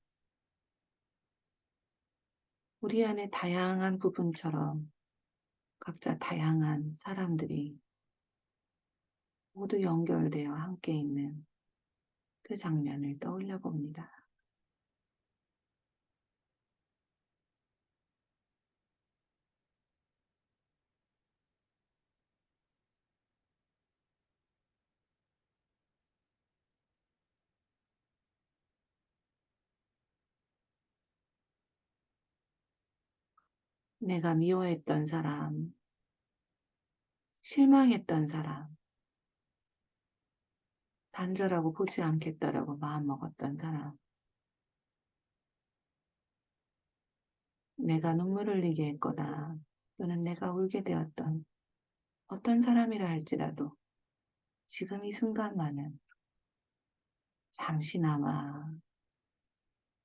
우리 안에 다양한 부분처럼 각자 다양한 사람들이 모두 연결되어 함께 있는 그 장면을 떠올려 봅니다. 내가 미워했던 사람, 실망했던 사람, 단절하고 보지 않겠다라고 마음먹었던 사람, 내가 눈물을 흘리게 했거나 또는 내가 울게 되었던 어떤 사람이라 할지라도 지금 이 순간만은 잠시나마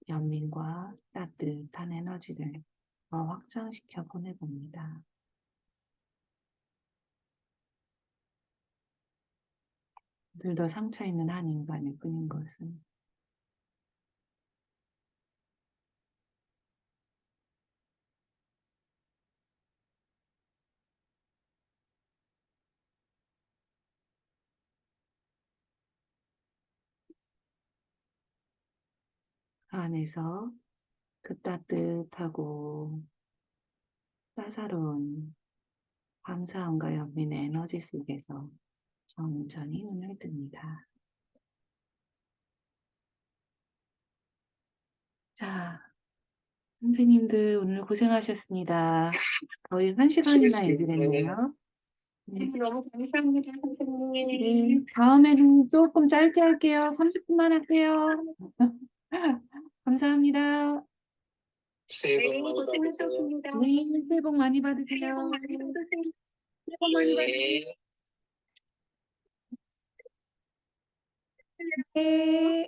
연민과 따뜻한 에너지를 더 확장시켜 보내봅니다. 늘더 상처 있는 한 인간일 뿐인 것은 그 안에서 그 따뜻하고 따사로운 감사함과 연민의 에너지 속에서 천천히 눈을 뜹니다. 자, 선생님들 오늘 고생하셨습니다. 거의 1시간이나 얘기를 했네요. 네. 너무 감사합니다, 선생님. 네, 다음에는 조금 짧게 할게요. 30분만 할게요. 감사합니다. 새해 복 네, 많이 받으세요. 고생하셨습니다. 네, 새해 복 많이 새해 받으세요. 복 많이 받으세요. 새해 복 많이 받으세요. 네. 네.